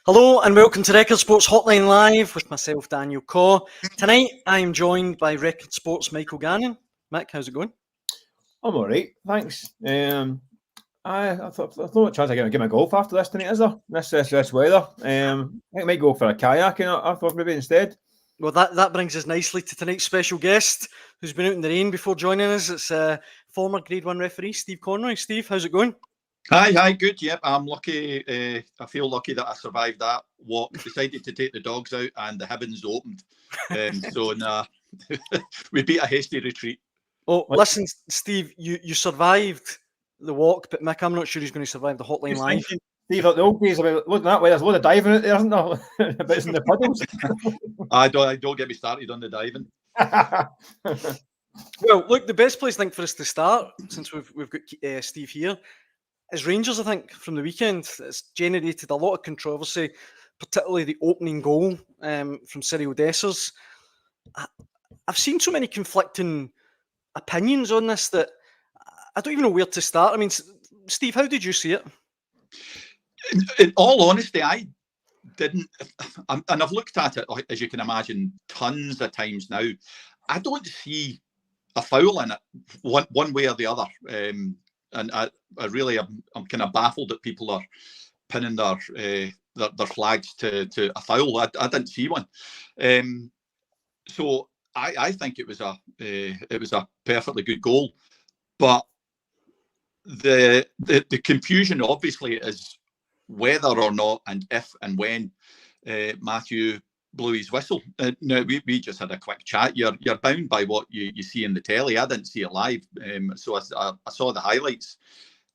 Hello and welcome to Record Sports Hotline Live with myself, Daniel Caw. Tonight I am joined by Record Sports Michael Gannon. Mick, how's it going? I'm all right, thanks. I thought there's no chance I get my golf after this tonight, is there? This weather. I think I might go for a kayaking. I thought maybe instead. Well, that brings us nicely to tonight's special guest, who's been out in the rain before joining us. It's former Grade 1 referee, Steve Conroy. Steve, how's it going? Hi, good. Yep, I'm lucky. I feel lucky that I survived that walk. Decided to take the dogs out, and the Hibs opened. We beat a hasty retreat. Oh, listen, Steve, you survived the walk, but Mick, I'm not sure he's going to survive the Hotline Live. Steve, the old days about looking that way. There's a lot of diving out there, isn't there? But it's in the puddles. Don't get me started on the diving. Well, look, the best place I think for us to start, since we've got Steve here, is Rangers. I think from the weekend, it's generated a lot of controversy, particularly the opening goal from Cyril Dessers. I've seen so many conflicting opinions on this that I don't even know where to start. I mean, Steve, how did you see it? In all honesty, I didn't, and I've looked at it, as you can imagine, tons of times now. I don't see a foul in it one way or the other. And I really am kind of baffled that people are pinning their flags to a foul. I didn't see one. So I think it was a perfectly good goal. But the confusion obviously is whether or not and if and when Matthew blew his whistle. No, we just had a quick chat. You're bound by what you see in the telly. I didn't see it live, so I saw the highlights,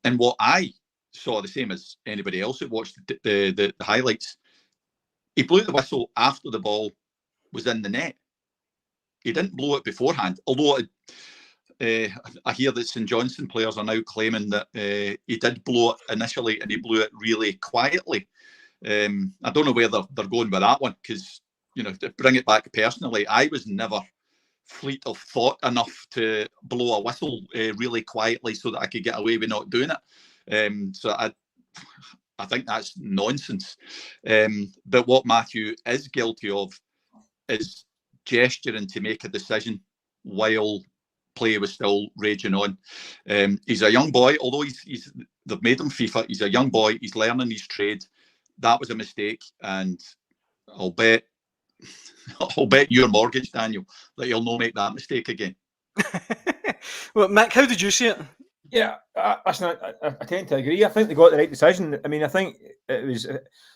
and what I saw, the same as anybody else who watched the highlights, he blew the whistle after the ball was in the net. He didn't blow it beforehand, although I hear that St Johnstone players are now claiming that he did blow it initially and he blew it really quietly. I don't know where they're going with that one, because, you know, to bring it back personally, I was never fleet of thought enough to blow a whistle really quietly so that I could get away with not doing it. So I think that's nonsense. But what Matthew is guilty of is gesturing to make a decision while play was still raging on. He's a young boy, although they've made him FIFA. He's a young boy. He's learning his trade. That was a mistake, and I'll bet your mortgage, Daniel, that he'll not make that mistake again. Well, Mick, how did you see it? Yeah, listen, I tend to agree. I think they got the right decision. I mean, I think it was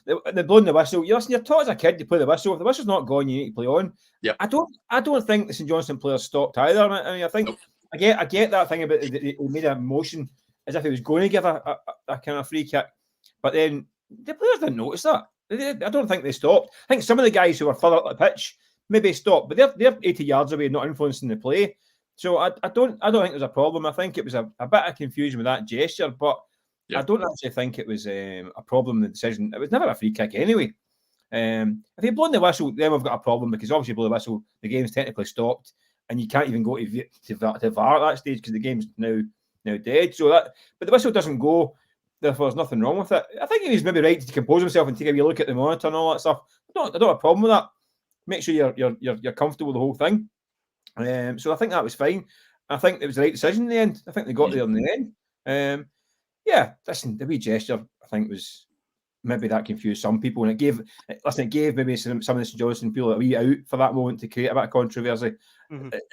they're blowing the whistle. You're taught as a kid to play the whistle. If the whistle's not gone, you need to play on. Yeah. I don't think the St Johnstone players stopped either. I mean, I think I get that thing about he made a motion as if he was going to give a kind of free kick, but then the players didn't notice that. I don't think they stopped. I think some of the guys who were further up the pitch maybe stopped, but they're 80 yards away, not influencing the play. So I don't think there's a problem. I think it was a bit of confusion with that gesture, but I don't actually think it was a problem in the decision. It was never a free kick anyway. If you've blown the whistle, then we've got a problem, because obviously blow the whistle, the game's technically stopped, and you can't even go to VAR at that stage because the game's now dead. But the whistle doesn't go, therefore there's nothing wrong with it. I think he was maybe right to compose himself and take a wee look at the monitor and all that stuff. I don't have a problem with that. Make sure you're comfortable with the whole thing. So I think that was fine. I think it was the right decision in the end. I think they got there in the end. Listen, the wee gesture, I think, was maybe that confused some people, and it gave maybe some of the St Johnstone people a wee out for that moment to create a bit of controversy,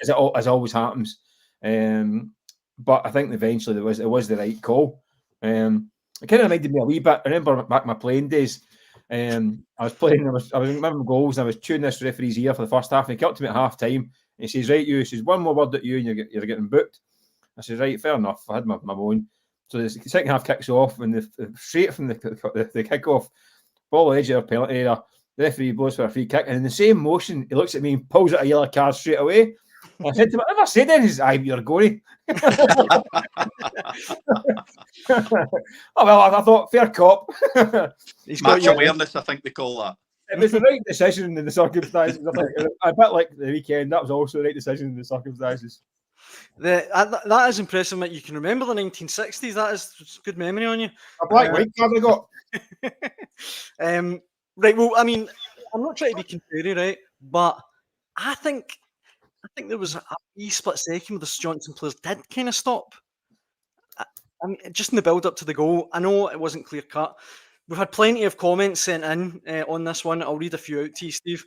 as always happens. But I think eventually it was the right call. It kind of reminded me a wee bit. I remember back in my playing days. I was remembering goals, and I was tuning this referee's ear for the first half, and he came up to me at half time. He says, right, he says, one more word at you and you're getting booked. I said, right, fair enough. I had my own. So the second half kicks off, and straight from the kick-off, ball on the edge of the penalty area, the referee blows for a free kick, and in the same motion, he looks at me and pulls out a yellow card straight away. I said to him, I never said anything. He says, aye, you're going. Oh, well, I thought, fair cop. He's match awareness, I think they call that. It was the right decision in the circumstances. I think a bit like the weekend, that was also the right decision in the circumstances. That is impressive that you can remember the 1960s. That is good memory on you. A black white card I got. Right, well, I mean, I'm not trying to be contrary, right? But I think there was a wee split second where the St Johnstone players did kind of stop. I mean, just in the build-up to the goal, I know it wasn't clear-cut. We've had plenty of comments sent in on this one. I'll read a few out to you, Steve.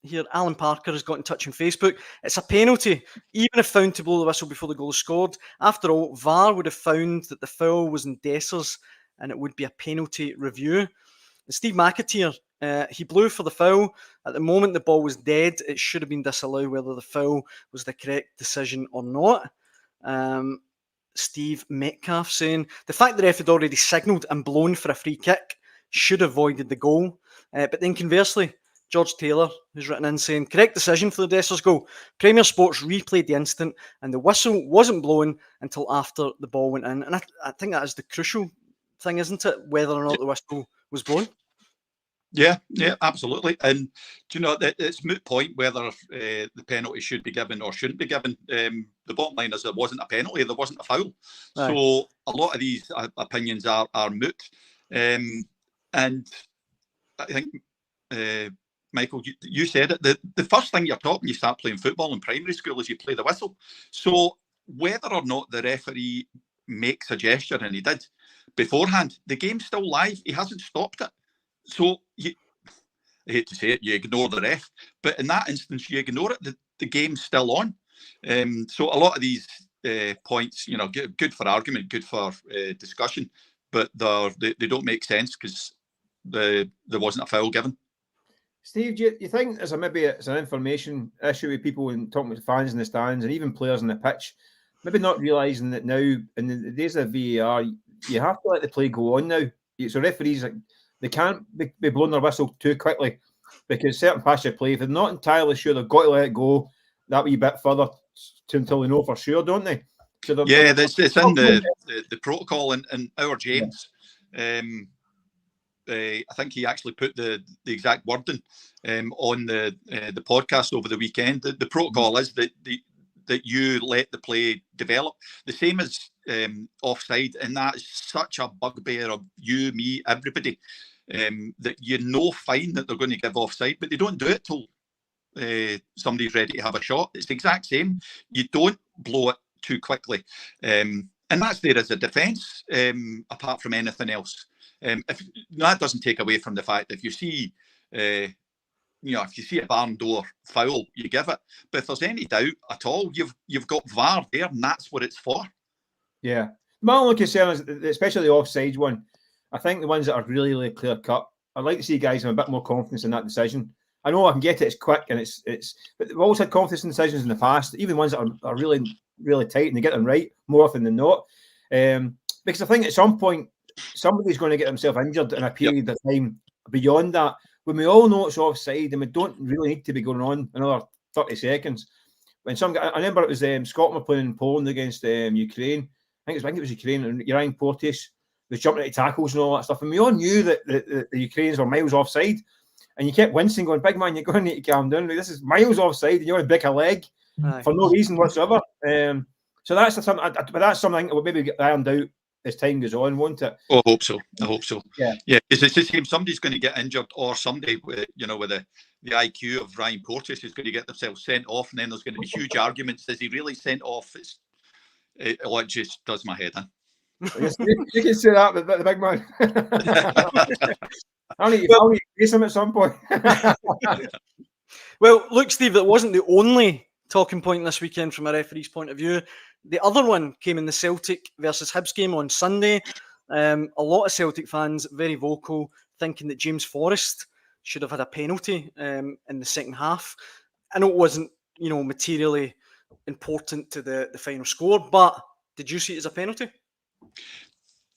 Here, Alan Parker has got in touch on Facebook. It's a penalty, even if found to blow the whistle before the goal is scored. After all, VAR would have found that the foul was in Dessers and it would be a penalty review. And Steve McAteer, he blew for the foul. At the moment the ball was dead, it should have been disallowed whether the foul was the correct decision or not. Steve Metcalf saying, the fact the ref had already signalled and blown for a free kick should have voided the goal. But then conversely, George Taylor, who's written in saying, correct decision for the Dessers goal. Premier Sports replayed the incident and the whistle wasn't blown until after the ball went in. And I think that is the crucial thing, isn't it? Whether or not the whistle was blown. Yeah, absolutely. And do you know, it's moot point whether the penalty should be given or shouldn't be given. The bottom line is there wasn't a penalty, there wasn't a foul. Aye. So a lot of these opinions are moot. And I think, Michael, you said it. The first thing you're taught when you start playing football in primary school is you play the whistle. So whether or not the referee makes a gesture, and he did beforehand, the game's still live. He hasn't stopped it. So I hate to say it, you ignore the ref, but in that instance, you ignore it. The game's still on. So a lot of these points, you know, good for argument, good for discussion, but they don't make sense because there wasn't a foul given. Steve, do you think maybe it's an information issue with people and talking with fans in the stands and even players on the pitch, maybe not realising that now in the days of VAR, you have to let the play go on now. So referees, they can't be blowing their whistle too quickly because certain passes of play, if they're not entirely sure, they've got to let it go that wee bit further until they know for sure, don't they? So it's in the protocol, and our James, I think he actually put the exact wording on the podcast over the weekend. The protocol is that you let the play develop. The same as offside, and that is such a bugbear of you, me, everybody, that you know fine that they're going to give offside, but they don't do it till somebody's ready to have a shot. It's the exact same. You don't blow it too quickly. And that's there as a defence, apart from anything else. If that doesn't take away from the fact that if you see if you see a barn door foul, you give it. But if there's any doubt at all, you've got VAR there, and that's what it's for. Yeah. My only concern is, especially the offside one, I think the ones that are really, really clear cut, I'd like to see guys have a bit more confidence in that decision. I know I can get it, it's quick, and it's but we've always had confidence in decisions in the past, even ones that are really, really tight, and they get them right more often than not. Because I think at some point, somebody's going to get themselves injured in a period of time beyond that, when we all know it's offside and we don't really need to be going on another 30 seconds. When I remember it was Scotland were playing in Poland against Ukraine. I think it was Ukraine, and Ryan Porteous was jumping into tackles and all that stuff. And we all knew that the Ukrainians were miles offside. And you kept wincing, going, big man, you're going to need to calm down. This is miles offside, and you want to break a leg for no reason whatsoever. So that's something, but that's something that will maybe get ironed out as time goes on, won't it? Oh, I hope so. Yeah. Because it's the same. Somebody's going to get injured, or somebody with the IQ of Ryan Porteous is going to get themselves sent off, and then there's going to be huge arguments. Is he really sent off? It just does my head in. Yes, you can say that, but the big man. I'll need to face him at some point. Well, look, Steve, it wasn't the only talking point this weekend from a referee's point of view. The other one came in the Celtic versus Hibs game on Sunday. A lot of Celtic fans very vocal, thinking that James Forrest should have had a penalty in the second half. I know it wasn't, materially important to the final score, but did you see it as a penalty?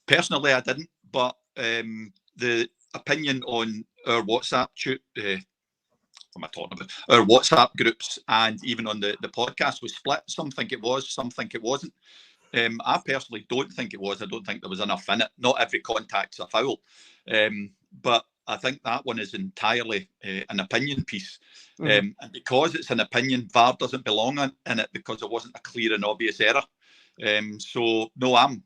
Personally, I didn't, but the opinion on our WhatsApp what am I talking about? Our WhatsApp groups and even on the podcast was split. Some think it was, some think it wasn't. I personally don't think it was. I don't think there was enough in it. Not every contact's a foul. But I think that one is entirely an opinion piece. And because it's an opinion, VAR doesn't belong in it because it wasn't a clear and obvious error. So, no, I'm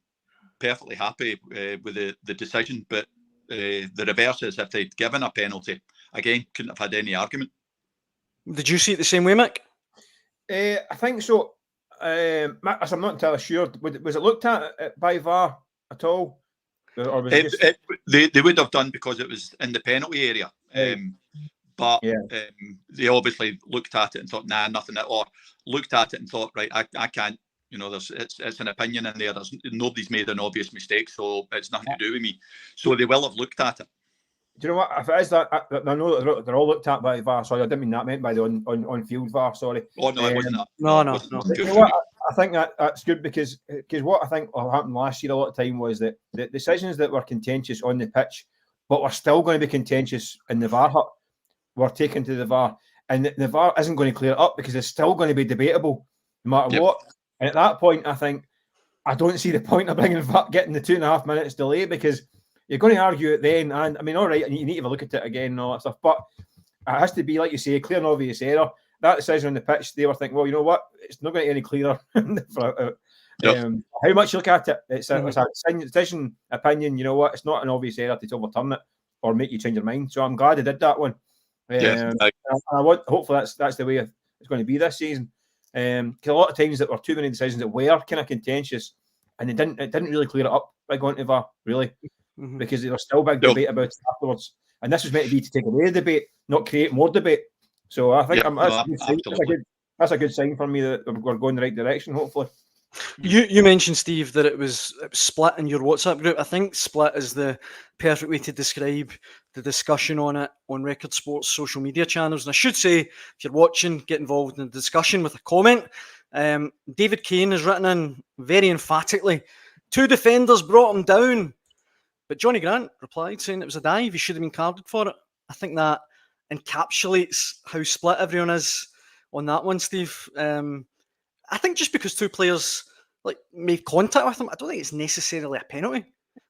perfectly happy with the decision. But the reverse is if they'd given a penalty, again, couldn't have had any argument. Did you see it the same way, Mick? I think so. I'm not entirely sure. Was it looked at by VAR at all? Or was they would have done because it was in the penalty area. But they obviously looked at it and thought, nah, nothing. Or looked at it and thought, right, I can't. It's an opinion in there. Nobody's made an obvious mistake, so it's nothing to do with me. So they will have looked at it. Do you know what? If it is that, I know that they're all looked at by VAR. Sorry, I didn't mean that. I meant by the on-field VAR. Sorry. Oh no, it wasn't that. No. You know what? I think that's good because what I think happened last year a lot of time was that the decisions that were contentious on the pitch, but were still going to be contentious in the VAR hut, were taken to the VAR, and the VAR isn't going to clear it up because it's still going to be debatable no matter what. And at that point, I don't see the point of getting the 2.5 minutes delay because you're going to argue it then. And I mean, all right, you need to have a look at it again and all that stuff. But it has to be, like you say, clear and obvious error. That decision on the pitch, they were thinking, well, you know what? It's not going to get any clearer. How much you look at it, it's a decision, opinion. You know what? It's not an obvious error to overturn it or make you change your mind. So I'm glad they did that one. Hopefully that's the way it's going to be this season. Because a lot of times there were too many decisions that were kind of contentious, and it didn't really clear it up by going to VAR, really. Because there was still big debate about it afterwards. And this was meant to be to take away the debate, not create more debate. So I think that's a good sign for me that we're going the right direction, hopefully. You mentioned, Steve, that it was split in your WhatsApp group. I think split is the perfect way to describe the discussion on it on Record Sports social media channels. And I should say, if you're watching, get involved in the discussion with a comment. David Kane has written in very emphatically, 2 defenders brought him down. But Johnny Grant replied saying it was a dive. He should have been carded for it. I think that encapsulates how split everyone is on that one, Steve. I think just because 2 players made contact with him, I don't think it's necessarily a penalty.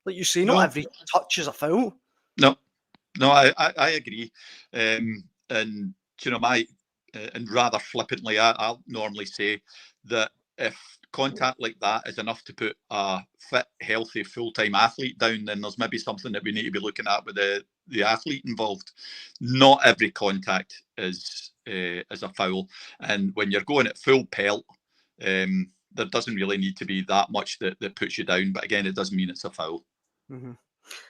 Like you say, not every touch is a foul. No, I agree. And and rather flippantly, I'll normally say that if contact like that is enough to put a fit, healthy, full-time athlete down, then there's maybe something that we need to be looking at with the athlete involved. Not every contact is a foul, and when you're going at full pelt, there doesn't really need to be that much that puts you down. But again, it doesn't mean it's a foul.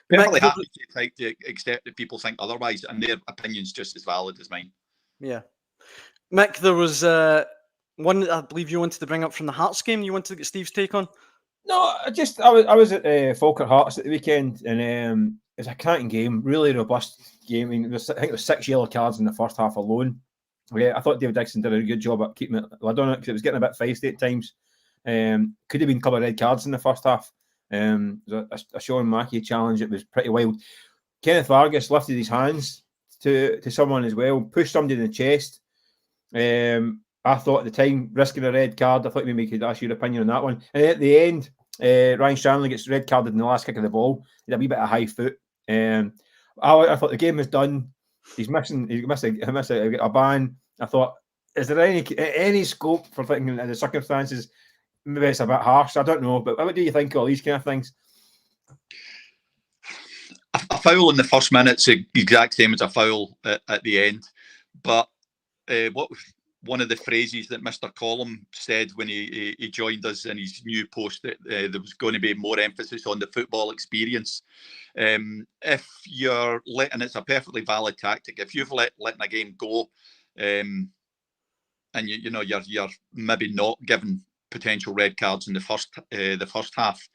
Perfectly happy to accept that people think otherwise, and their opinion's just as valid as mine. Yeah, Mick, there was one that I believe you wanted to bring up from the Hearts game. You wanted to get Steve's take on? No, I was at Falkirk Hearts at the weekend, and it was a cracking game, really robust game. I mean, I think there was 6 yellow cards in the first half alone. Yeah, I thought David Dixon did a good job at keeping it lid on it because it was getting a bit feisty at times. Could have been a couple of red cards in the first half. It was a Sean Mackey challenge. It was pretty wild. Kenneth Vargas lifted his hands to someone as well, pushed somebody in the chest. I thought at the time, risking a red card, I thought maybe you could ask your opinion on that one. And at the end, Ryan Stanley gets red carded in the last kick of the ball. He had a wee bit of high foot. I thought the game was done. He missed a ban. I thought, is there any scope for thinking in the circumstances? Maybe it's a bit harsh. I don't know. But what do you think of all these kind of things? A foul in the first minute's the exact same as a foul at the end. But one of the phrases that Mr. Collum said when he joined us in his new post, that there was going to be more emphasis on the football experience. If you're letting, it's a perfectly valid tactic. If you've letting a game go, and you're maybe not given potential red cards in the first half,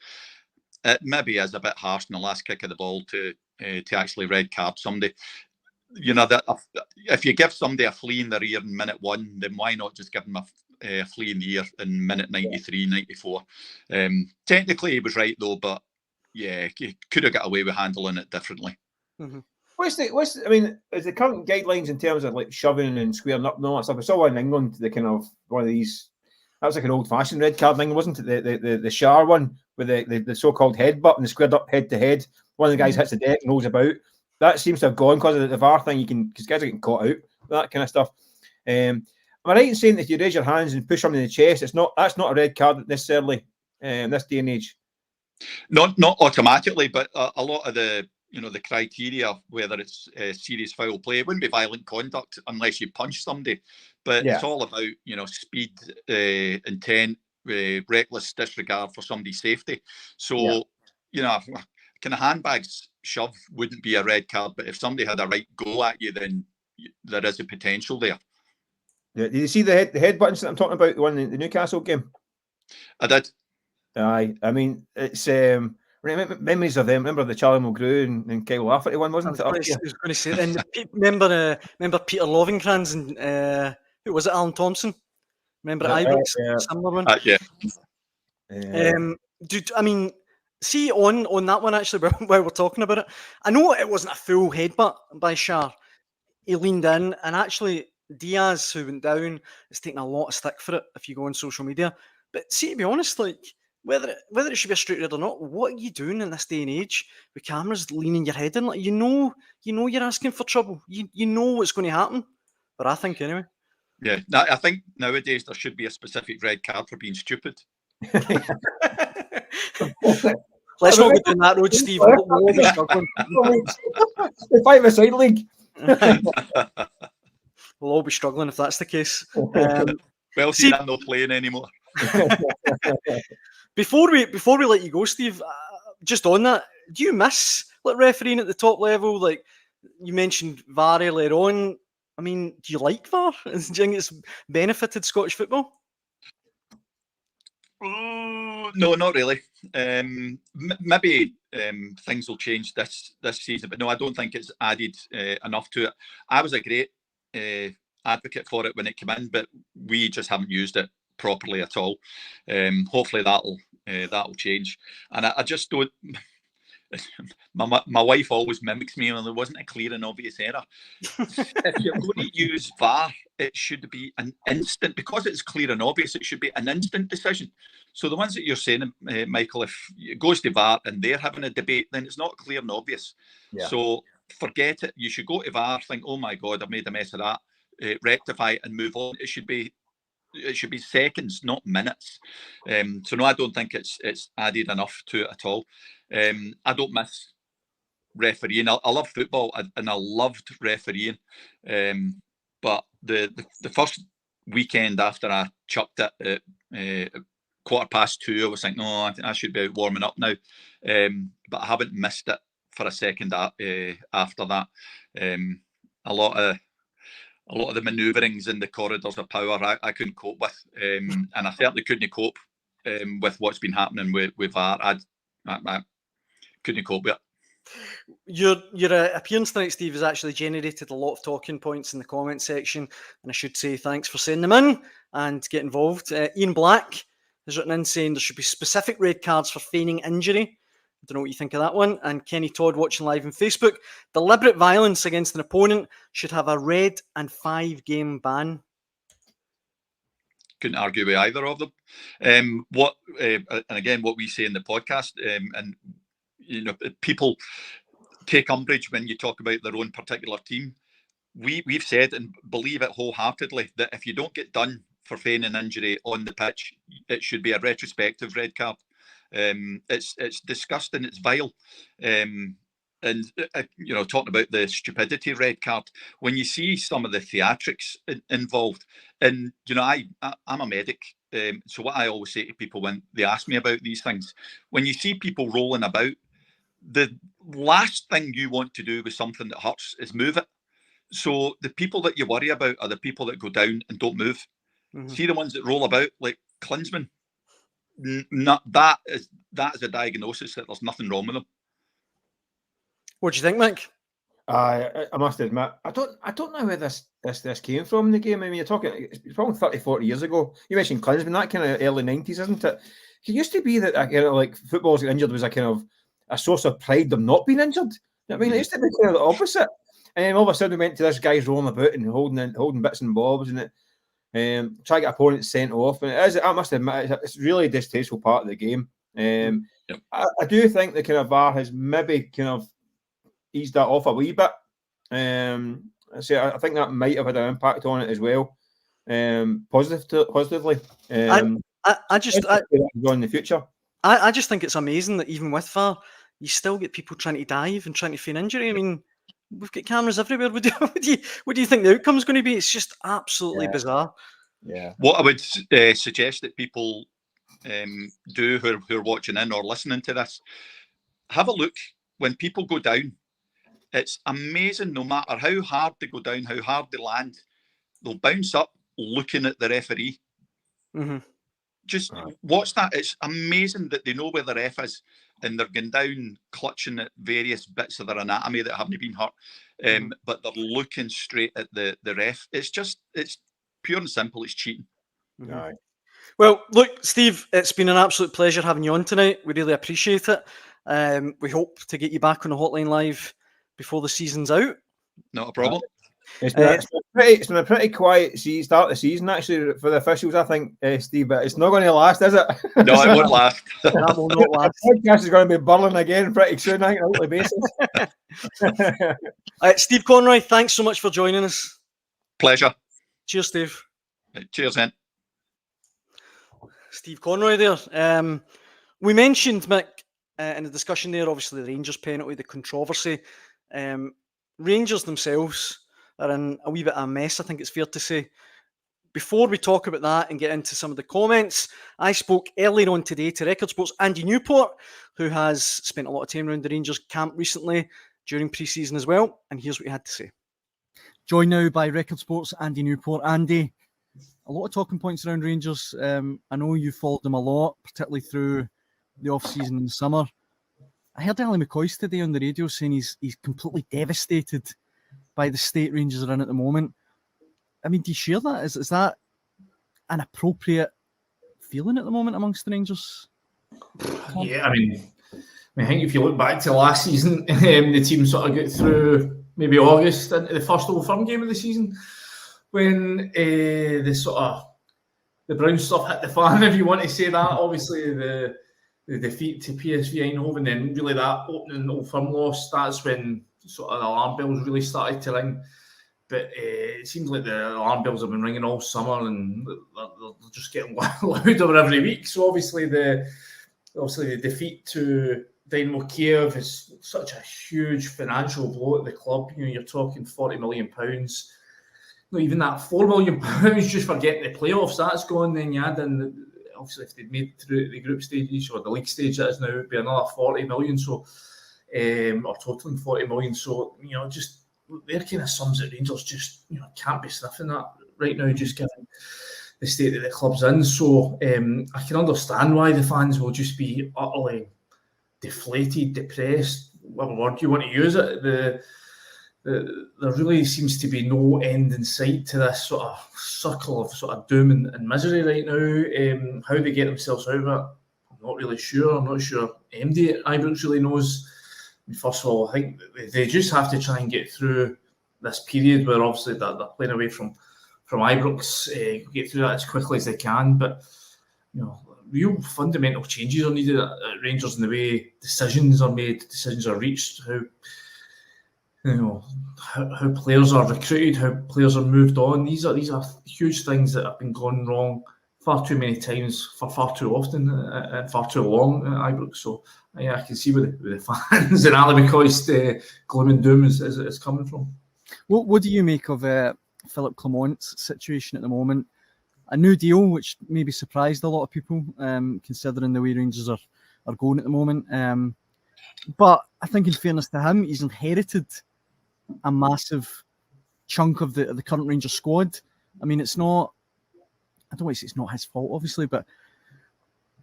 it maybe is a bit harsh in the last kick of the ball to actually red card somebody. That if you give somebody a flea in their ear in minute 1, then why not just give them a flea in the ear in minute 93, 94? Technically, he was right though, but yeah, he could have got away with handling it differently. Is the current guidelines in terms of like shoving and squaring up and all that stuff? I saw one in England, the kind of one of these. That was like an old-fashioned red card thing, wasn't it? The Shar one with the so-called headbutt and the squared up head to head. One of the guys hits the deck and rolls about. That seems to have gone because of the VAR thing. Because guys are getting caught out, that kind of stuff. Am I right in saying that if you raise your hands and push somebody in the chest, that's not a red card necessarily in this day and age? Not automatically, but a lot of the the criteria, whether it's serious foul play. It wouldn't be violent conduct unless you punch somebody, but it's all about, speed, intent, reckless disregard for somebody's safety. So, kind of handbags shove wouldn't be a red card, but if somebody had a right go at you, then there is a potential there. Yeah. Did you see the headbutt incident I'm talking about, the one in the Newcastle game? I did. Aye. I mean, it's memories of them. Remember the Charlie Mulgrew and Kyle Lafferty one, wasn't it? I was going to say, and remember Peter Lovenkrands and who was it? Alan Thompson. Remember Ibrox? Similar one. Dude, I mean, see on that one actually, while we're talking about it, I know it wasn't a full headbutt by Shah. He leaned in, and actually Diaz, who went down, is taking a lot of stick for it if you go on social media. But see, to be honest, like whether it should be a straight red or not, what are you doing in this day and age with cameras leaning your head in? Like you know you're asking for trouble. You know what's going to happen. But I think anyway. Yeah, I think nowadays there should be a specific red card for being stupid. Let's not go down that road, Steve. We'll be struggling. The 5-a-side league. We'll all be struggling if that's the case. Well, see, I'm not playing anymore. Before we let you go, Steve, just on that, do you miss refereeing at the top level? Like you mentioned VAR earlier on. I mean, do you like VAR? Do you think it's benefited Scottish football? No, not really. Maybe things will change this season, but no, I don't think it's added enough to it. I was a great advocate for it when it came in, but we just haven't used it properly at all. Hopefully that'll change, and I just don't. My wife always mimics me when there wasn't a clear and obvious error. If you're going to use VAR, it should be an instant, because it's clear and obvious, it should be an instant decision. So the ones that you're saying, Michael, if it goes to VAR and they're having a debate, then it's not clear and obvious. Yeah. So forget it. You should go to VAR, think, oh my God, I've made a mess of that, rectify it and move on. It should be seconds, not minutes. So no, I don't think it's added enough to it at all. I don't miss refereeing. I love football and I loved refereeing. But the first weekend after I chucked it at 2:15, I was like, no, I should be out warming up now. But I haven't missed it for a second after that. A lot of the manoeuvrings in the corridors of power I couldn't cope with, and I certainly couldn't cope with what's been happening with VAR. I couldn't cope with it. Your appearance tonight, Steve, has actually generated a lot of talking points in the comment section, and I should say thanks for sending them in and get involved. Ian Black has written in saying there should be specific red cards for feigning injury. I don't know what you think of that one. And Kenny Todd watching live on Facebook. Deliberate violence against an opponent should have a red and 5-game ban. Couldn't argue with either of them. And again, what we say in the podcast, and people take umbrage when you talk about their own particular team. We've said and believe it wholeheartedly that if you don't get done for feigning injury on the pitch, it should be a retrospective red card. It's disgusting. It's vile. And talking about the stupidity red card, when you see some of the theatrics involved, and I'm a medic, so what I always say to people when they ask me about these things, when you see people rolling about, the last thing you want to do with something that hurts is move it. So the people that you worry about are the people that go down and don't move. Mm-hmm. See the ones that roll about like Klinsmann. That is a diagnosis that there's nothing wrong with them. What do you think, Mike? I must admit, I don't know where this came from in the game. I mean, you're talking, it's probably 30, 40 years ago. You mentioned Klinsmann, that kind of early 90s, isn't it? It used to be that like footballers get injured was a kind of a source of pride them not being injured. I mean, it used to be kind of the opposite. And then all of a sudden we went to this guy's rolling about and holding bits and bobs and try to get opponents sent off. And I must admit, it's really a distasteful part of the game. Yep. I do think the kind of VAR has maybe kind of eased that off a wee bit. I think that might have had an impact on it as well, positively. I just in the future. I just think it's amazing that even with VAR, you still get people trying to dive and trying to feign injury. I mean, we've got cameras everywhere. What do you think the outcome's going to be? It's just absolutely bizarre. Yeah. What I would suggest that people do who are watching in or listening to this, have a look when people go down. It's amazing, no matter how hard they go down, how hard they land, they'll bounce up looking at the referee. Mm-hmm. Just watch that. It's amazing that they know where the ref is and they're going down clutching at various bits of their anatomy that haven't been hurt, but they're looking straight at the ref. It's pure and simple. It's cheating. Mm-hmm. Well, look, Steve, it's been an absolute pleasure having you on tonight. We really appreciate it. We hope to get you back on the Hotline Live before the season's out. Not a problem. It's been a pretty quiet start of the season, actually, for the officials, I think, Steve, but it's not going to last, is it? No, it won't last. That will not last. The podcast is going to be burling again pretty soon, I think, on a weekly basis. Steve Conroy, thanks so much for joining us. Pleasure. Cheers, Steve. Cheers, then. Steve Conroy there. We mentioned, Mick, in the discussion there, obviously the Rangers penalty, the controversy. Rangers themselves are in a wee bit of a mess, I think it's fair to say. Before we talk about that and get into some of the comments, I spoke earlier on today to Record Sports' Andy Newport, who has spent a lot of time around the Rangers camp recently during pre-season as well, and here's what he had to say. Joined now by Record Sports' Andy Newport. Andy, a lot of talking points around Rangers. I know you followed them a lot, particularly through the off-season in the summer. I heard Ali McCoy's today on the radio saying he's completely devastated by the state Rangers are in at the moment. I mean, do you share that? Is that an appropriate feeling at the moment amongst the Rangers? Yeah, I mean, I think if you look back to last season, the team sort of got through maybe August into the first Old Firm game of the season when the brown stuff hit the fan, if you want to say that. Obviously, the defeat to PSV Eindhoven, and then really that opening Old Firm loss, that's when sort of the alarm bells really started to ring. But it seems like the alarm bells have been ringing all summer, and they're just getting louder every week. So obviously the defeat to Dynamo Kiev is such a huge financial blow at the club. You know, you're talking £40 million. No, even that £4 million just for getting the playoffs, that's gone. Then you add in, obviously, if they'd made through the group stages or the league stage, that is now would be another 40 million. So, or totaling 40 million. So, you know, just their kind of sums at Rangers just, you know, can't be sniffing that right now, just given the state that the club's in. So, I can understand why the fans will just be utterly deflated, depressed, whatever word you want to use it. There really seems to be no end in sight to this sort of circle of sort of doom and misery right now. How they get themselves out of it, I'm not really sure. I'm not sure MD at Ibrox really knows. I mean, first of all, I think they just have to try and get through this period where obviously they're playing away from Ibrox, get through that as quickly as they can. But, you know, real fundamental changes are needed at Rangers in the way decisions are made, decisions are reached, how players are recruited, how players are moved on. These are huge things that have been going wrong far too many times, for far too often, and far too long at Ibrox. So yeah, I can see where the fans and Ali McCoy's gloom and doom is coming from. What do you make of Philippe Clement's situation at the moment? A new deal, which maybe surprised a lot of people, considering the way Rangers are going at the moment. But I think, in fairness to him, he's inherited a massive chunk of the current Rangers squad. I mean, it's not, I don't want to say it's not his fault, obviously, but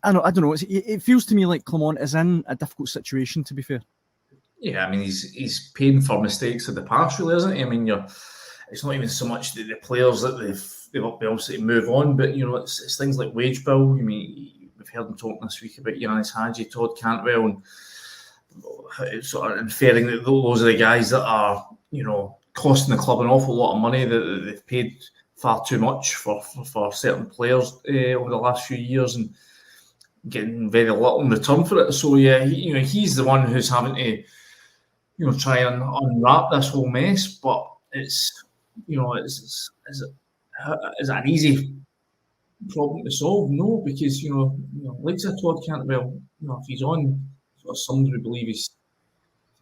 I don't know. It feels to me like Clement is in a difficult situation, to be fair. Yeah, I mean, he's paying for mistakes of the past, really, isn't he? I mean, it's not even so much the players that they've obviously move on, but, you know, it's things like wage bill. I mean, we've heard them talking this week about Yanis Hadji, Todd Cantwell, and sort of inferring that those are the guys that are, you know, costing the club an awful lot of money, that they've paid far too much for certain players over the last few years and getting very little in return for it. So yeah, he's the one who's having to, you know, try and unwrap this whole mess. But it's, you know, is it an easy problem to solve? No, because you know, like I said, Todd Cantwell, you know, if he's on somebody would believe he's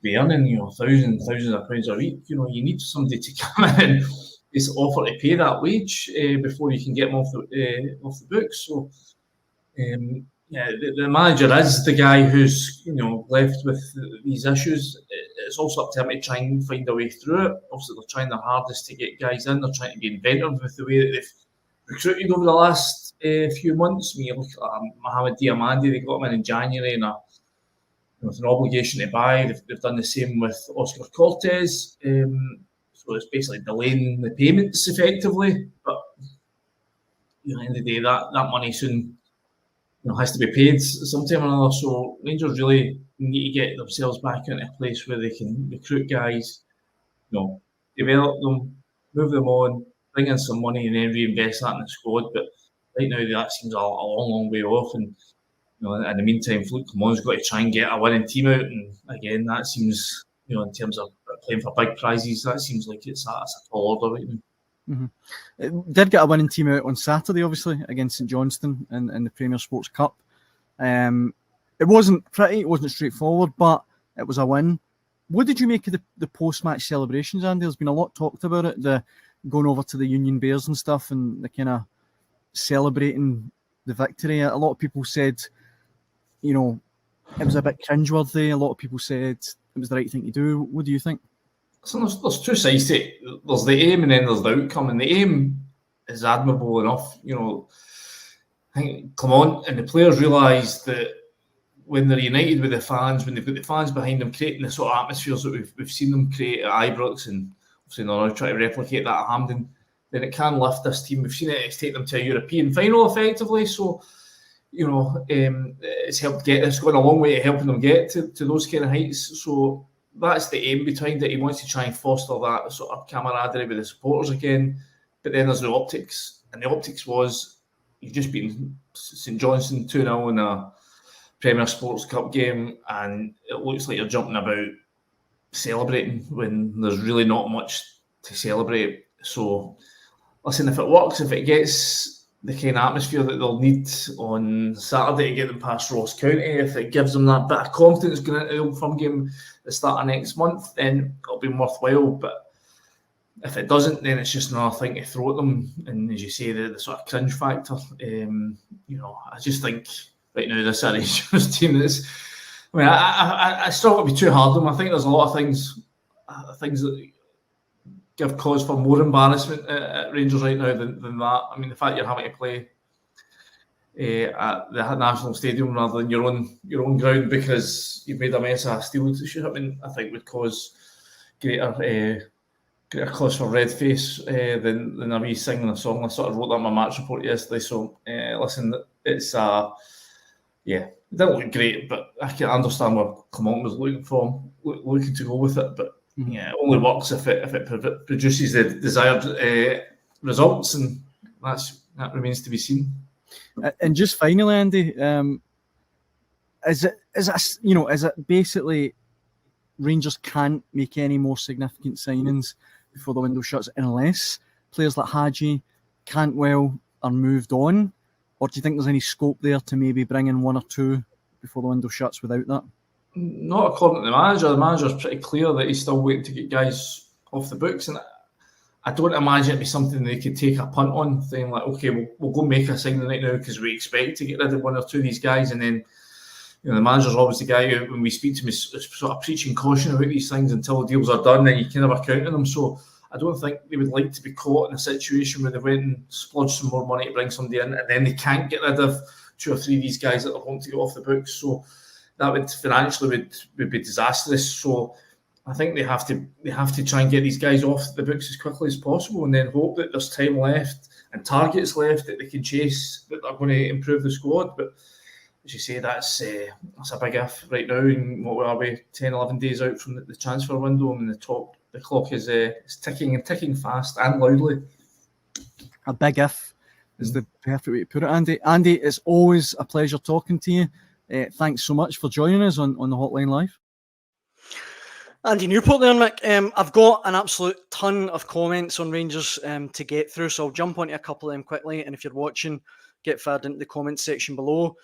be earning, thousands of pounds a week. You need somebody to come in and just offer to pay that wage before you can get him off the books. So, the manager is the guy who's left with these issues. It's also up to him to try and find a way through it. Obviously, they're trying their hardest to get guys in. They're trying to be inventive with the way that they've recruited over the last few months. When you look at Mohamed Diamandi, they got him in January and with an obligation to buy. They've done the same with Oscar Cortez. So it's basically delaying the payments effectively. But at the end of the day, that money soon has to be paid sometime or another. So Rangers really need to get themselves back into a place where they can recruit guys, develop them, move them on, bring in some money, and then reinvest that in the squad. But right now, that seems a long way off. And in the meantime, Philippe Clement's got to try and get a winning team out. And again, that seems, in terms of playing for big prizes, that seems like it's a tall order right now. Mm-hmm. It did get a winning team out on Saturday, obviously, against St Johnstone in the Premier Sports Cup. It wasn't pretty, it wasn't straightforward, but it was a win. What did you make of the post-match celebrations, Andy? There's been a lot talked about it, the going over to the Union Bears and stuff, and the kind of celebrating the victory. A lot of people said, it was a bit cringeworthy. A lot of people said it was the right thing to do. What do you think? So there's two sides to it. There's the aim and then there's the outcome. And the aim is admirable enough. I think Clement and the players realise that when they're united with the fans, when they've got the fans behind them, creating the sort of atmospheres that we've seen them create at Ibrox, and obviously they're now trying to replicate that at Hampden, then it can lift this team. We've seen it take them to a European final effectively. So, it's gone a long way to helping them get to those kind of heights. So that's the aim behind it. He wants to try and foster that sort of camaraderie with the supporters again. But then there's the optics. And the optics was, you've just beaten St Johnstone 2-0 in a Premier Sports Cup game, and it looks like you're jumping about celebrating when there's really not much to celebrate. So, listen, if it works, if it gets the kind of atmosphere that they'll need on Saturday to get them past Ross County, if it gives them that bit of confidence going into the Old Firm game at the start of next month, then it'll be worthwhile. But if it doesn't, then it's just another thing to throw at them. And as you say, the sort of cringe factor. I just think right now this Rangers team is. I struggle to be too hard on them. I think there's a lot of things that give cause for more embarrassment at Rangers right now than that. I mean, the fact you're having to play at the National Stadium rather than your own ground because you've made a mess of a steel shoot. I mean, I think would cause greater cause for red face than a wee singing a song. I sort of wrote that in my match report yesterday. So listen, it's it didn't look great, but I can understand where Clement was looking to go with it. But it only works if it produces the desired results, and that remains to be seen. And just finally, Andy, is it basically Rangers can't make any more significant signings before the window shuts unless players like Hadji, Cantwell are moved on? Or do you think there's any scope there to maybe bring in one or two before the window shuts without that? Not according to the manager. The manager's pretty clear that he's still waiting to get guys off the books, and I don't imagine it'd be something they could take a punt on, saying like, okay, we'll go make a signing right now because we expect to get rid of one or two of these guys, and then the manager's always the guy who, when we speak to him, is sort of preaching caution about these things until the deals are done, and you can never count on them. So I don't think they would like to be caught in a situation where they went and splurged some more money to bring somebody in, and then they can't get rid of two or three of these guys that they're wanting to get off the books. So that would financially would be disastrous. So I think they have to try and get these guys off the books as quickly as possible, and then hope that there's time left and targets left that they can chase that are going to improve the squad. But as you say, that's a big if right now. And what are we, 10, 11 days out from the transfer window? I mean, the clock is ticking and ticking fast and loudly. A big if is the perfect way to put it, Andy. Andy, it's always a pleasure talking to you. Thanks so much for joining us on the Hotline Live. Andy Newport there, Mick. I've got an absolute ton of comments on Rangers to get through, so I'll jump onto a couple of them quickly. And if you're watching, get fired into the comments section below.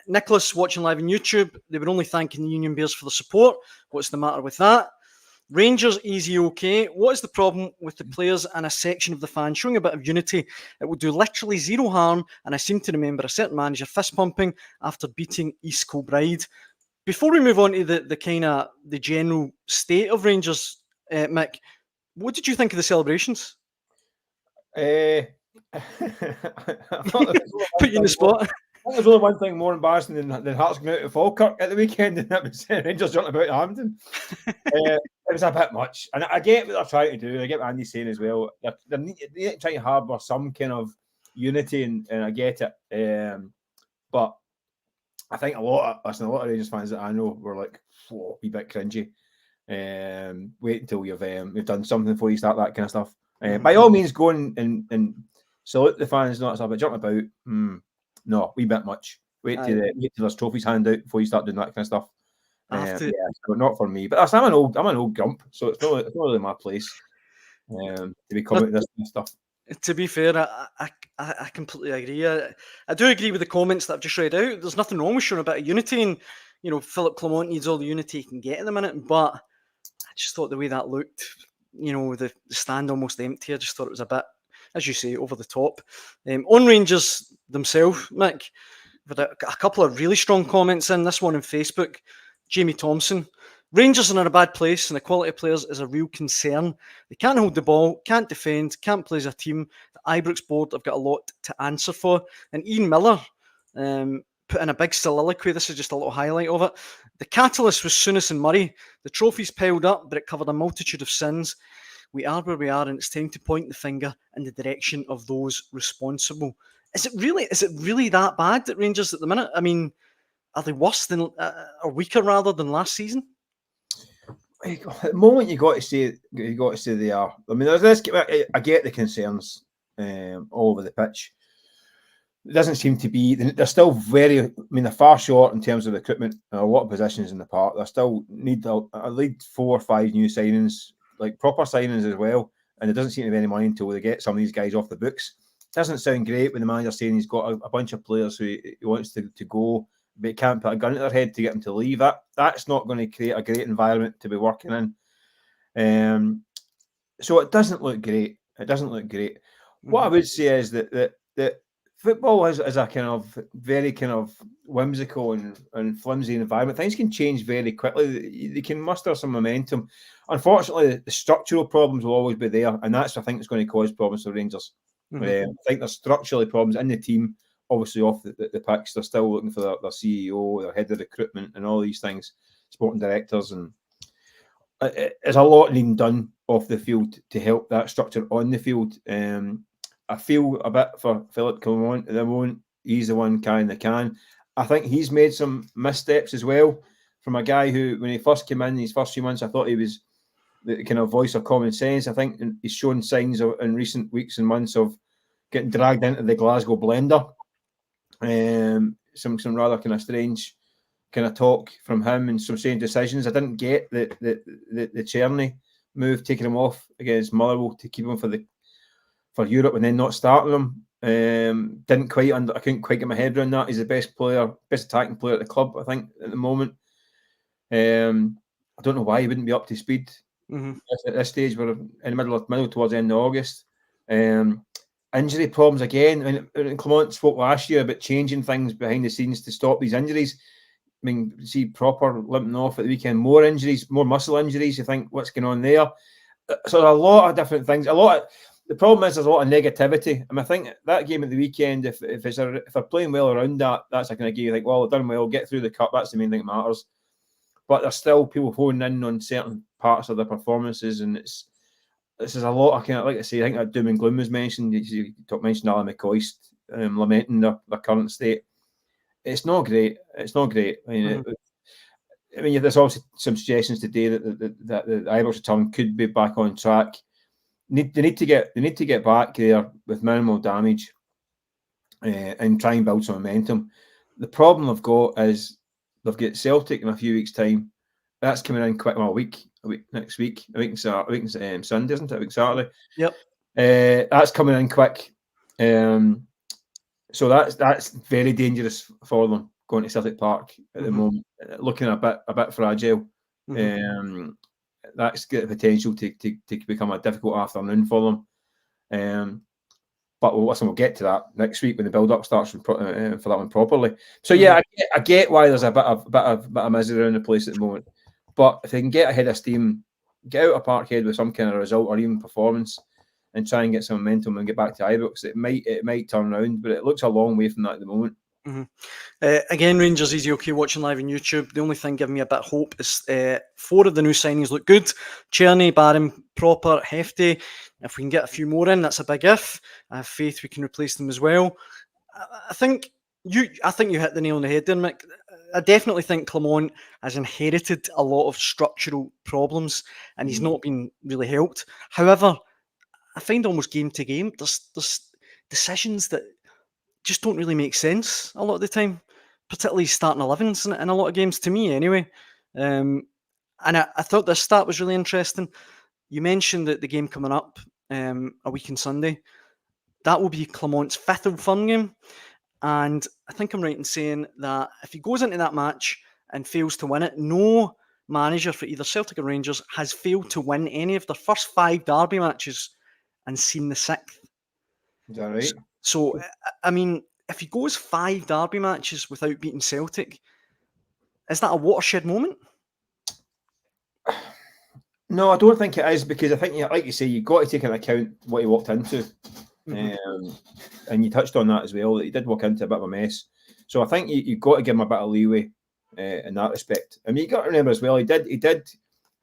Nicholas, watching live on YouTube, they were only thanking the Union Bears for the support. What's the matter with that? Rangers, easy okay. What is the problem with the players and a section of the fans showing a bit of unity? It will do literally zero harm, and I seem to remember a certain manager fist pumping after beating East Kilbride. Before we move on to the general state of Rangers, Mick, what did you think of the celebrations? I Put you in the spot. I think there's only one thing more embarrassing than Hearts going out to Falkirk at the weekend, and that was Rangers jumping about Hampden. It was a bit much, and I get what they're trying to do. I get what Andy's saying as well. They're trying to harbour some kind of unity, and I get it. But I think a lot of Rangers fans that I know were like, "Whoa, a wee bit cringy." Wait until you've done something before you start that kind of stuff. By all means, go and salute the fans, not stuff, but jump about. No, wee bit much. Wait till there's trophies handed out before you start doing that kind of stuff. Yeah, but not for me. But I'm an old grump, so it's not really my place to be commenting this kind of stuff. To be fair, I completely agree. I do agree with the comments that I've just read out. There's nothing wrong with showing a bit of unity, and Philip Clement needs all the unity he can get in the minute. But I just thought the way that looked, the stand almost empty. I just thought it was a bit, as you say, over the top. On Rangers themselves, Mick, with a couple of really strong comments in. This one on Facebook, Jamie Thompson. Rangers are in a bad place, and the quality of players is a real concern. They can't hold the ball, can't defend, can't play as a team. The Ibrox board have got a lot to answer for. And Ian Miller put in a big soliloquy. This is just a little highlight of it. The catalyst was Souness and Murray. The trophies piled up, but it covered a multitude of sins. We are where we are, and it's time to point the finger in the direction of those responsible. Is it really that bad at Rangers at the minute? I mean, are they worse than or weaker rather than last season? At the moment, you got to say they are. I mean, I get the concerns all over the pitch. It doesn't seem to be. They're still they're far short in terms of recruitment. A lot of positions in the park. They still need at least 4 or 5 new signings, like proper signings as well. And there doesn't seem to be any money until they get some of these guys off the books. Doesn't sound great when the manager's saying he's got a bunch of players who he wants to go, but he can't put a gun to their head to get them to leave. That's not going to create a great environment to be working in. So it doesn't look great. What I would say is that football is a kind of very kind of whimsical and flimsy environment. Things can change very quickly. They can muster some momentum. Unfortunately, the structural problems will always be there, and that's, I think, is going to cause problems for Rangers. I think there's structurally problems in the team, obviously off the pitch. They're still looking for their CEO, their head of recruitment, and all these things, sporting directors, and there's a lot needing done off the field to help that structure on the field. I feel a bit for Philip Clement at the moment. He's the one carrying the can. I think he's made some missteps as well from a guy who, when he first came in, his first few months, I thought he was the kind of voice of common sense. I think he's shown signs in recent weeks and months of getting dragged into the Glasgow blender. Some rather kind of strange kind of talk from him and some strange decisions. I didn't get the Czerny move, taking him off against Motherwell to keep him for Europe and then not starting him. I couldn't quite get my head around that. He's the best attacking player at the club, I think, at the moment. I don't know why he wouldn't be up to speed at this stage. We're in the middle towards the end of August. Injury problems again. I mean, Clement spoke last year about changing things behind the scenes to stop these injuries. I mean, see Proper limping off at the weekend, more injuries, more muscle injuries. You think, what's going on there? So a lot of different things. The problem is there's a lot of negativity. I mean, I think that game at the weekend, if they're playing well around that, that's a kind of game you think, well, they've done well, get through the cup. That's the main thing that matters. But there's still people honing in on certain parts of their performances, and this is a lot of kind of, like I say, I think that doom and gloom was mentioned. You mentioned Alan McCoist lamenting their current state. It's not great. I mean, there's obviously some suggestions today that the Ibrox return could be back on track. They need to get back there with minimal damage and try and build some momentum. The problem they've got is they've got Celtic in a few weeks' time. That's coming in quick. Well, a week next week. A week Sunday, isn't it? A week Saturday. Yep. That's coming in quick. So that's very dangerous for them going to Celtic Park at the moment, looking a bit fragile. That's got the potential to become a difficult afternoon for them. But we'll get to that next week when the build-up starts for that one properly. So yeah, I get why there's a bit of misery around the place at the moment. But if they can get ahead of steam, get out of Parkhead with some kind of result or even performance, and try and get some momentum and get back to Ibrox, it might turn around. But it looks a long way from that at the moment. Again, Rangers Easy OK watching live on YouTube. The only thing giving me a bit of hope is 4 of the new signings look good. Czerny, Barron, Proper, Hefty. If we can get a few more in, that's a big if. I have faith we can replace them as well. I think you hit the nail on the head there, Mick. I definitely think Clement has inherited a lot of structural problems and he's not been really helped. However, I find almost game to game, there's decisions that just don't really make sense a lot of the time, particularly starting 11s in a lot of games, to me anyway. And I thought this stat was really interesting. You mentioned that the game coming up a week on Sunday, that will be Clement's 5th Old Firm game. And I think I'm right in saying that if he goes into that match and fails to win it, no manager for either Celtic or Rangers has failed to win any of their first 5 derby matches and seen the 6th. Is that right? So, I mean, if he goes 5 derby matches without beating Celtic, is that a watershed moment? No, I don't think it is, because I think, like you say, you've got to take into account what he walked into. And you touched on that as well, that he did walk into a bit of a mess. So I think you've got to give him a bit of leeway in that respect. I mean, you got to remember as well, he did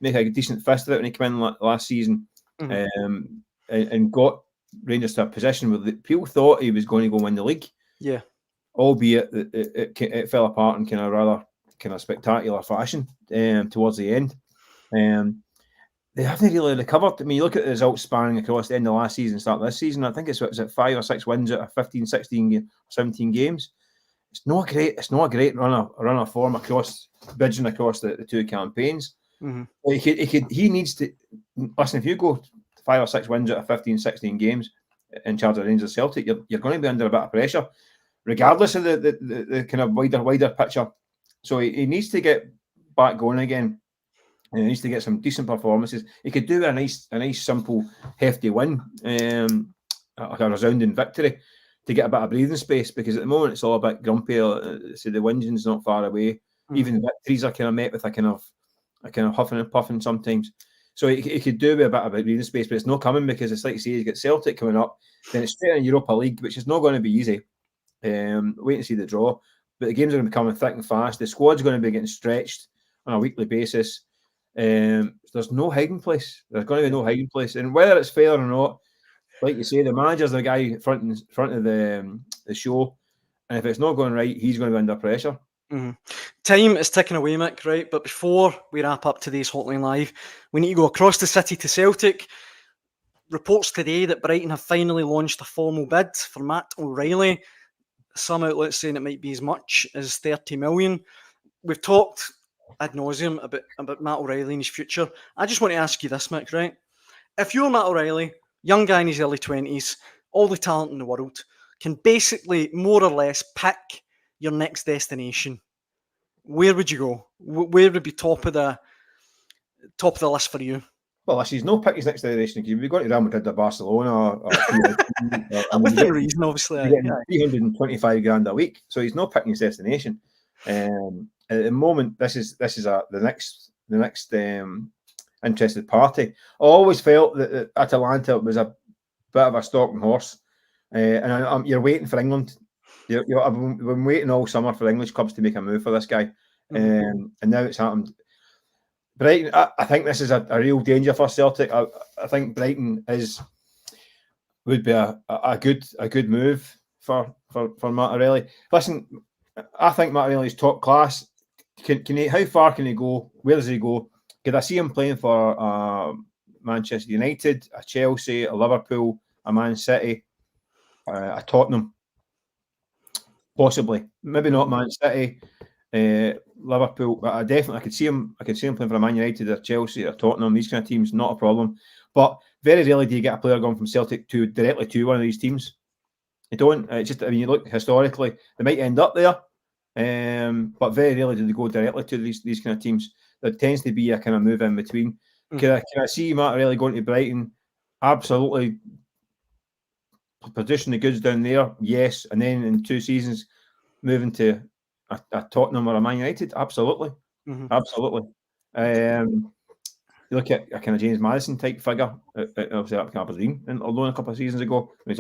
make a decent fist of it when he came in last season, and got Rangers to a position where people thought he was going to go win the league. Yeah. Albeit it fell apart in rather spectacular fashion towards the end. They haven't really recovered. I mean, you look at the results spanning across the end of last season, start this season. I think it's 5 or 6 wins out of 15, 16, 17 games. It's not a great run of form bridging across the 2 campaigns. He needs to listen. If you go 5 or 6 wins out of 15, 16 games in charge of Rangers Celtic, you're going to be under a bit of pressure, regardless of the kind of wider picture. So he needs to get back going again. And he needs to get some decent performances. He could do a nice, simple, hefty win, like a resounding victory, to get a bit of breathing space. Because at the moment it's all a bit grumpy. So the whinging's not far away. Even victories are kind of met with a kind of huffing and puffing sometimes. So he could do with a bit of breathing space, but it's not coming, because it's like you say, he's got Celtic coming up, then it's straight in Europa League, which is not going to be easy. Wait and see the draw. But the games are going to be coming thick and fast. The squad's going to be getting stretched on a weekly basis. There's no hiding place. There's going to be no hiding place, and whether it's fair or not, like you say, the manager's the guy in front of the show, and if it's not going right, he's going to be under pressure. Time is ticking away, Mick, right? But before we wrap up today's Hotline Live, we need to go across the city to Celtic. Reports today that Brighton have finally launched a formal bid for Matt O'Reilly. Some outlets saying it might be as much as 30 million. We've talked ad nauseum about Matt O'Reilly and his future. I just want to ask you this, Mick, right? If you're Matt O'Reilly, young guy in his early 20s, all the talent in the world, can basically more or less pick your next destination, where would you go? Where would be top of the list for you? Well, he's no pick his next destination. Because if you're going to Real Madrid or Barcelona, or within reason, obviously, $325,000 a week, so he's not picking his destination. At the moment, this is the next interested party. I always felt that Atalanta was a bit of a stalking horse, and you're waiting for England. I've been waiting all summer for English clubs to make a move for this guy, and now it's happened. Brighton, I think this is a real danger for Celtic. I think Brighton would be a good move for Matt O'Reilly. Listen, I think Matt O'Reilly's top class. How far can he go? Where does he go? Could I see him playing for Manchester United, a Chelsea, a Liverpool, a Man City, a Tottenham? Possibly, maybe not Man City, Liverpool, but I could see him playing for a Man United, or Chelsea, or Tottenham. These kind of teams, not a problem. But very rarely do you get a player going from Celtic directly to one of these teams. You don't. It's just, I mean, you look historically, they might end up there, but very rarely do they go directly to these kind of teams. There tends to be a kind of move in between. Can I see Matt really going to Brighton? Absolutely. Producing the goods down there, yes. And then in 2 seasons, moving to a Tottenham or a Man United, absolutely. Absolutely. You look at a kind of James Maddison type figure, obviously up in Aberdeen, and alone a couple of seasons ago. He was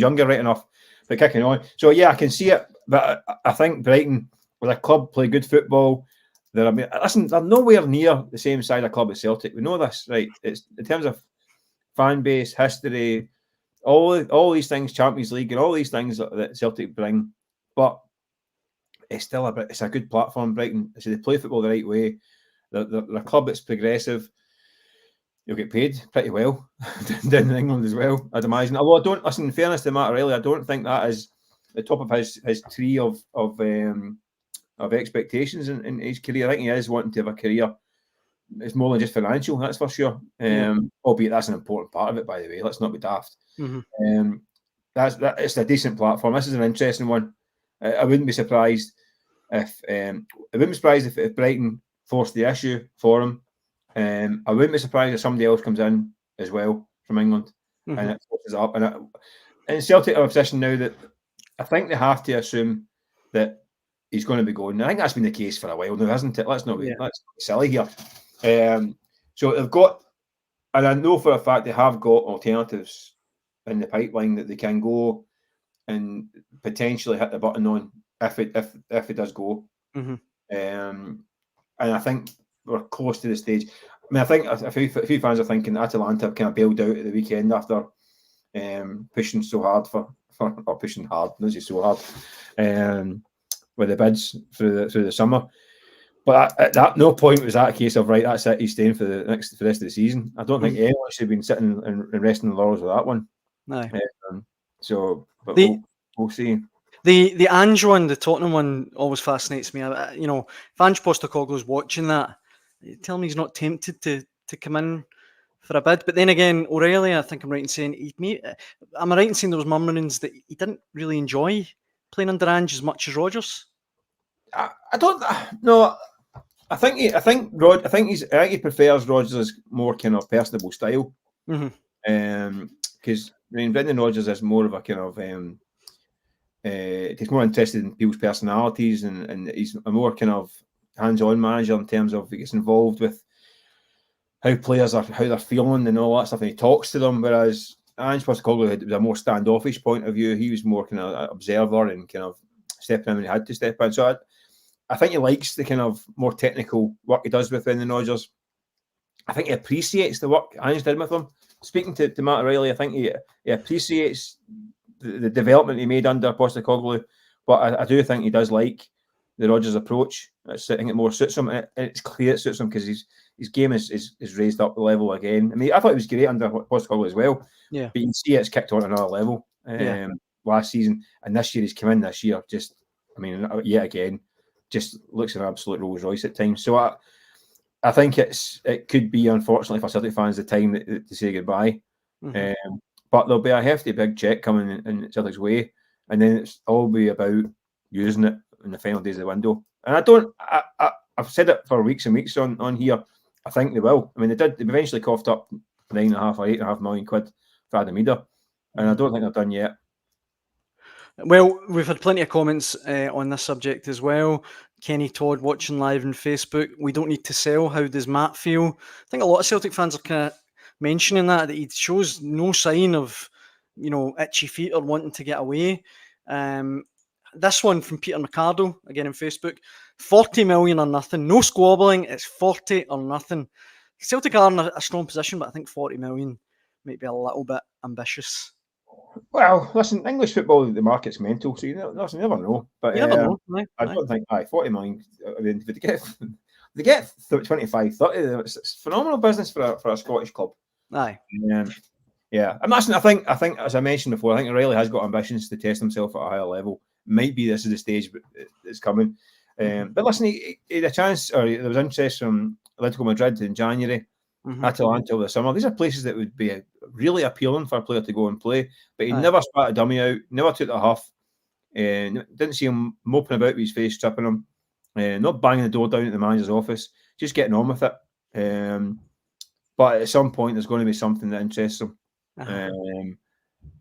younger, right enough, but kicking on. So yeah, I can see it. But I think Brighton, with a club, play good football. They're nowhere near the same size of club as Celtic. We know this, right? It's in terms of fan base, history, all these things, Champions League, and all these things that Celtic bring. But it's still it's a good platform, Brighton. So they play football the right way. They're a club that's progressive. You'll get paid pretty well down in England as well, I'd imagine. Although I don't, listen, in fairness to Matt O'Reilly, I don't think that is the top of his tree of expectations in his career. I think he is wanting to have a career. It's more than just financial, that's for sure. Albeit that's an important part of it, by the way. Let's not be daft. It's a decent platform. This is an interesting one. I wouldn't be surprised if Brighton forced the issue for him. I wouldn't be surprised if somebody else comes in as well from England and it forces it up. And Celtic are in a position now that I think they have to assume that he's going to be going. I think that's been the case for a while now, hasn't it? Let's not be silly here. So they've got, and I know for a fact they have got alternatives in the pipeline that they can go and potentially hit the button on if it does go. And I think we're close to the stage. I mean, I think a few fans are thinking Atalanta kind of bailed out at the weekend after pushing so hard or pushing hard, not just so hard, with the bids through the summer. But at no point was that a case of, right, that's it, he's staying for the rest of the season. I don't think anyone should have been sitting and resting the laurels with that one. No. But we'll see. The Ange one, the Tottenham one, always fascinates me. You know, if Ange Postecoglou's watching that, tell me he's not tempted to come in for a bid. But then again, O'Reilly, I think I'm right in saying am I right in saying there was murmurings that he didn't really enjoy playing under Ange as much as Rodgers? I don't know. I think he prefers Rodgers' more kind of personable style. Because Brendan Rodgers is more of a kind of he's more interested in people's personalities, and he's a more kind of hands-on manager in terms of he gets involved with how players are, how they're feeling and all that stuff, and he talks to them. Whereas Ange Postecoglou had a more standoffish point of view. He was more kind of an observer and kind of stepping in when he had to step in. So I think he likes the kind of more technical work he does with Brendan Rodgers. I think he appreciates the work Ange did with him. Speaking to Matt O'Reilly, I think he appreciates the development he made under Postecoglou, but I do think he does like the Rodgers approach. I think it more suits him, and it's clear it suits him because his game is raised up the level again. I mean, I thought he was great under Postecoglou as well, but you can see it's kicked on another level last season, and this year he's come in this year just, I mean, yet again, just looks an absolute Rolls Royce at times. So I think it could be, unfortunately for Celtic fans, the time to say goodbye. But there'll be a hefty big check coming in Celtic's way, and then it's all be about using it in the final days of the window. And I've said it for weeks and weeks on here. I think they will. I mean, they eventually coughed up 9.5 or 8.5 million quid for Adam Eder, and I don't think they're done yet. Well, we've had plenty of comments on this subject as well. Kenny Todd watching live on Facebook. We don't need to sell. How does Matt feel? I think a lot of Celtic fans are kind of mentioning that he shows no sign of, itchy feet or wanting to get away. This one from Peter Mercado, again on Facebook. 40 million or nothing. No squabbling. It's 40 or nothing. Celtic are in a strong position, but I think 40 million might be a little bit ambitious. Well, listen, English football, the market's mental, so you never know. But you never know. I don't think 40 million. I mean, they get 25, 30. It's phenomenal business for a Scottish club. Aye. Yeah. I think as I mentioned before, I think O'Reilly has got ambitions to test himself at a higher level. Might be this is the stage, but it's coming. But listen, he had a chance, or there was interest from Atletico Madrid in January. Atalanta over the summer. These are places that would be really appealing for a player to go and play. But he never spat a dummy out, never took the huff. Didn't see him moping about with his face, tripping him. Not banging the door down at the manager's office, just getting on with it. But at some point, there's going to be something that interests him. In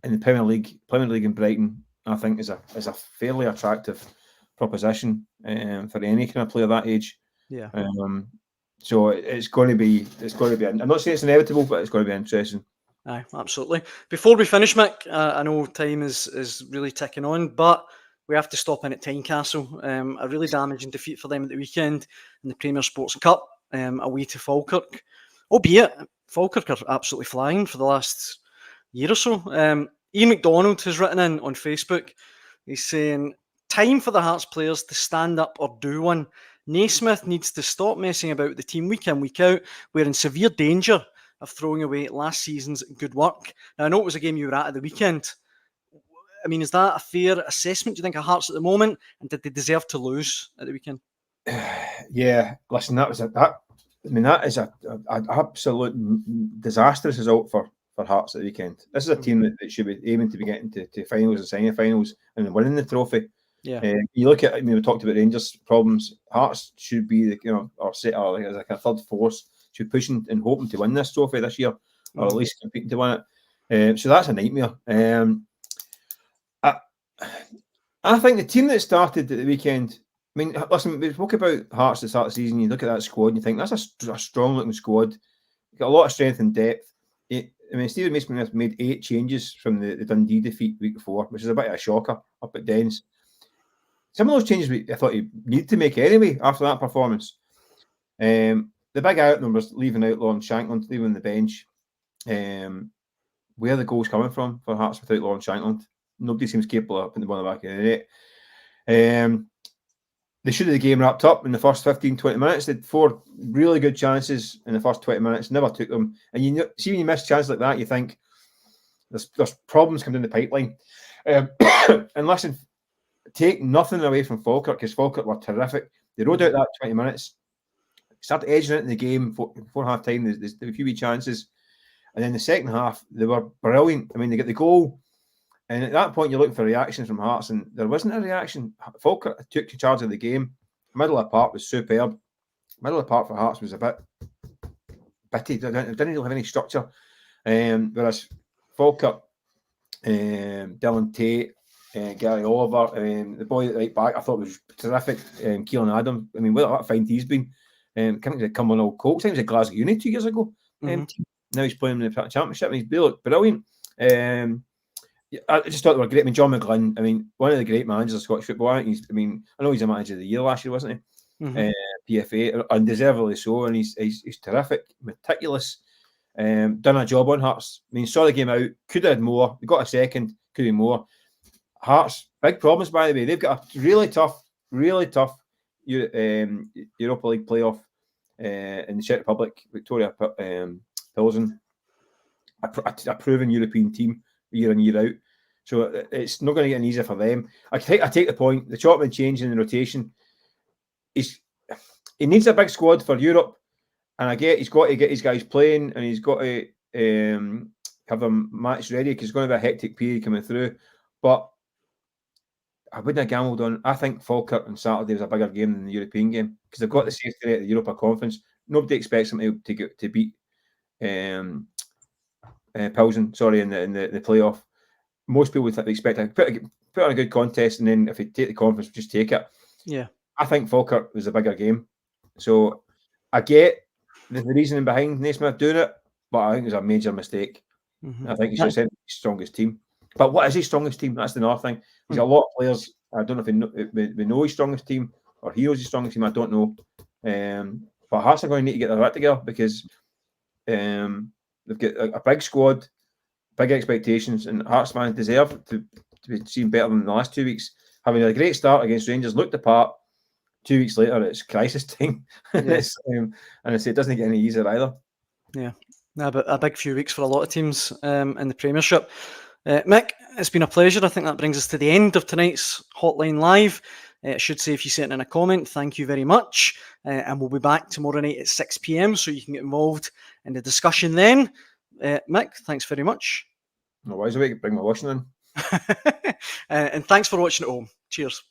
the Premier League in Brighton, I think is a fairly attractive proposition for any kind of player that age. Yeah. So it's going to be. I'm not saying it's inevitable, but it's going to be interesting. Aye, absolutely. Before we finish, Mick, I know time is really ticking on, but we have to stop in at Tynecastle. A really damaging defeat for them at the weekend in the Premier Sports Cup, away to Falkirk. Albeit, Falkirk are absolutely flying for the last year or so. Ian McDonald has written in on Facebook. He's saying, time for the Hearts players to stand up or do one. Naismith needs to stop messing about with the team week in, week out. We're in severe danger of throwing away last season's good work. Now, I know it was a game you were at the weekend. I mean, is that a fair assessment, do you think, of Hearts at the moment? And did they deserve to lose at the weekend? Yeah, listen, that is an absolute disastrous result for Hearts at the weekend. This is a team that should be aiming to be getting to finals and semi-finals and winning the trophy. Yeah. You look at, we talked about Rangers' problems. Hearts should be as like a third force, should be pushing and hoping to win this trophy this year, or at least competing to win it. So that's a nightmare. I think the team that started at the weekend. I mean, listen, we spoke about Hearts at the start of the season. You look at that squad and you think that's a strong-looking squad. Got a lot of strength and depth. Stephen Mason made 8 changes from the Dundee defeat week before, which is a bit of a shocker up at Dens. Some of those changes I thought he needed to make anyway after that performance. The big out numbers, leaving out and Shankland, leaving the bench. Where are the goals coming from for Hearts without Lawrence Shankland? Nobody seems capable of putting the ball in the back of the net. They should have the game wrapped up in the first 15-20 minutes. They had 4 really good chances in the first 20 minutes, never took them. And see, when you miss a chance like that, you think there's problems coming in the pipeline. And listen, take nothing away from Falkirk, because Falkirk were terrific. They rode out that 20 minutes, started edging it in the game before half time. There's a few wee chances. And then the second half, they were brilliant. I mean, they get the goal. And at that point, you're looking for reactions from Hearts, and there wasn't a reaction. Falkirk took charge of the game. Middle of the park was superb. Middle of the park for Hearts was a bit bitty. Didn't really have any structure. Whereas Falkirk, Dylan Tate, Gary Oliver, the boy at right back, I thought was terrific. Keelan Adams. I mean, what a find he's been. Coming to Cumbernauld Colts. I think he was at Glasgow Uni 2 years ago. Now he's playing in the Championship, and he's brilliant. I just thought they were great. I mean, John McGlynn, one of the great managers of Scottish football. I know he's a manager of the year last year, wasn't he? PFA, undeservedly so, and he's terrific, meticulous. Done a job on Hearts. Saw the game out, could have had more. We got a second, could be more. Hearts, big problems, by the way. They've got a really tough Europa League playoff in the Czech Republic. Victoria Pilsen, a proven European team year in, year out. So it's not going to get any easier for them. I take the point. The Chopman change in the rotation. He needs a big squad for Europe, and I get he's got to get his guys playing, and he's got to have them match ready, because it's going to be a hectic period coming through. But I wouldn't have gambled on. I think Falkirk on Saturday was a bigger game than the European game, because they've got the safety net of the Europa Conference. Nobody expects them to beat Pilsen, in the playoff. Most people would expect to put on a good contest, and then if they take the conference, just take it. Yeah, I think Falkirk was a bigger game, so I get the reasoning behind Naismith doing it, but I think it was a major mistake. I think he should have sent his strongest team. But what is his strongest team? That's the other thing. He's got a lot of players. I don't know if we know his strongest team, or he knows his strongest team. I don't know. But Hearts are going to need to get their act together, because they've got a big squad, big expectations, and Hearts fans deserve to be seen better than the last 2 weeks. Having a great start against Rangers, looked apart. 2 weeks later, it's crisis time. Yeah. And I say it doesn't get any easier either. Yeah, but a big few weeks for a lot of teams in the Premiership. Mick, it's been a pleasure. I think that brings us to the end of tonight's Hotline Live. I should say, if you sent in a comment, thank you very much. And we'll be back tomorrow night at 6 p.m. so you can get involved in the discussion then. Mick, thanks very much. No worries, I can bring my washing in. And thanks for watching at home. Cheers.